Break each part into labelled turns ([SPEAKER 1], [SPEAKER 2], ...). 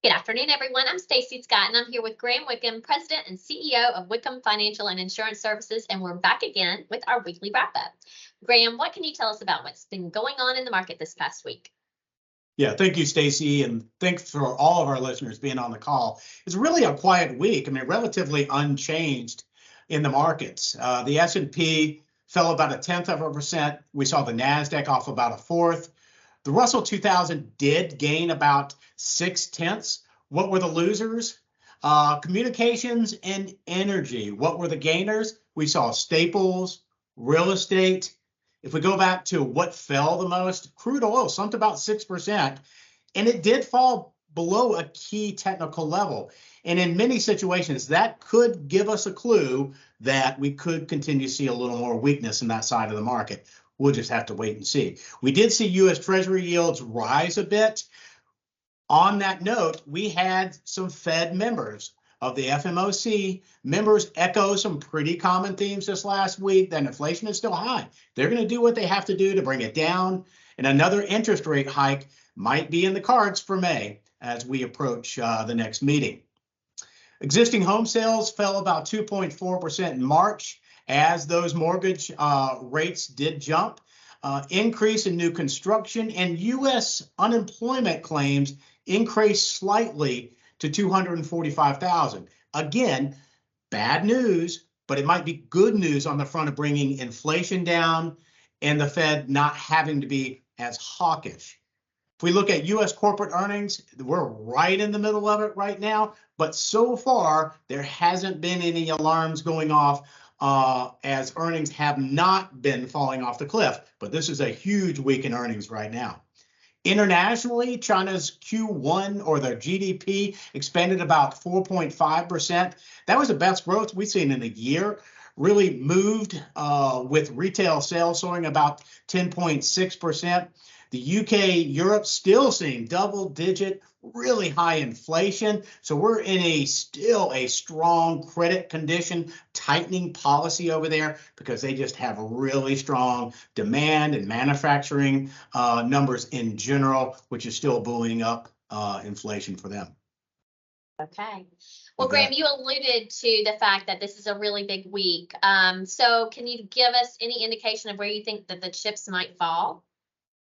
[SPEAKER 1] Good afternoon, everyone. I'm Stacy Scott, and I'm here with Graham Wickham, President and CEO of Wickham Financial and Insurance Services, and we're back again with our weekly wrap-up. Graham, what can you tell us about what's been going on in the market this past week?
[SPEAKER 2] Yeah, thank you, Stacy, and thanks for all of our listeners being on the call. It's really a quiet week. I mean, relatively unchanged in the markets. The S&P fell about 0.1%. We saw the Nasdaq off about 1/4. The Russell 2000 did gain about 0.6. What were the losers? Communications and energy. What were the gainers? We saw staples, real estate. If we go back to what fell the most, crude oil slumped about 6%, and it did fall below a key technical level. And in many situations, that could give us a clue that we could continue to see a little more weakness in that side of the market. We'll just have to wait and see. We did see U.S. Treasury yields rise a bit. On that note, we had some Fed members of the FOMC members echo some pretty common themes this last week, that inflation is still high. They're going to do what they have to do to bring it down, and another interest rate hike might be in the cards for May as we approach the next meeting. Existing home sales fell about 2.4% in March as those mortgage rates did jump. Increase in new construction and U.S. unemployment claims increased slightly to 245,000. Again, bad news, but it might be good news on the front of bringing inflation down and the Fed not having to be as hawkish. If we look at U.S. corporate earnings, we're right in the middle of it right now, but so far there hasn't been any alarms going off as earnings have not been falling off the cliff. But this is a huge week in earnings right now. Internationally, China's Q1 or their GDP expanded about 4.5%. That was the best growth we've seen in a year. Really moved with retail sales soaring about 10.6%. The UK, Europe still seeing double-digit, really high inflation. So we're in still a strong credit condition, tightening policy over there because they just have really strong demand and manufacturing numbers in general, which is still buoying up inflation for them.
[SPEAKER 1] Okay. Well, Graham, you alluded to the fact that this is a really big week. So can you give us any indication of where you think that the chips might fall?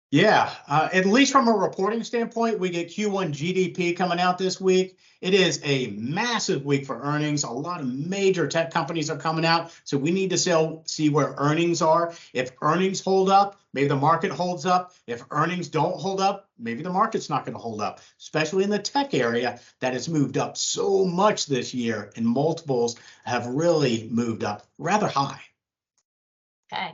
[SPEAKER 2] Yeah, at least from a reporting standpoint, we get Q1 GDP coming out this week. It is a massive week for earnings. A lot of major tech companies are coming out, so we need to see where earnings are. If earnings hold up, maybe the market holds up. If earnings don't hold up, maybe the market's not going to hold up, especially in the tech area that has moved up so much this year, and multiples have really moved up rather high.
[SPEAKER 1] Okay.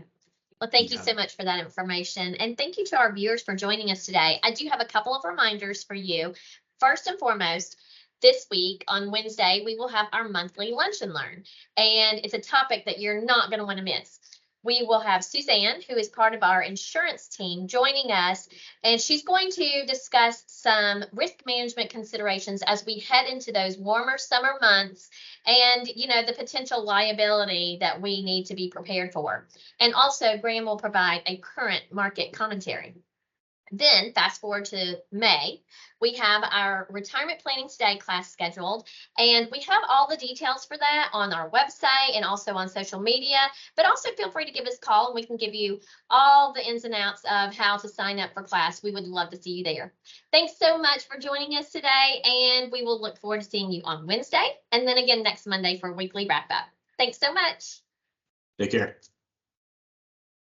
[SPEAKER 1] Well, thank you so much for that information. And thank you to our viewers for joining us today. I do have a couple of reminders for you. First and foremost, this week on Wednesday, we will have our monthly Lunch and Learn. And it's a topic that you're not going to want to miss. We will have Suzanne, who is part of our insurance team, joining us, and she's going to discuss some risk management considerations as we head into those warmer summer months and, the potential liability that we need to be prepared for. And also, Graham will provide a current market commentary. Then, fast forward to May, we have our Retirement Planning Today class scheduled, and we have all the details for that on our website and also on social media. But also feel free to give us a call, and we can give you all the ins and outs of how to sign up for class. We would love to see you there. Thanks so much for joining us today, and we will look forward to seeing you on Wednesday and then again next Monday for a weekly wrap-up. Thanks so much.
[SPEAKER 2] Take care.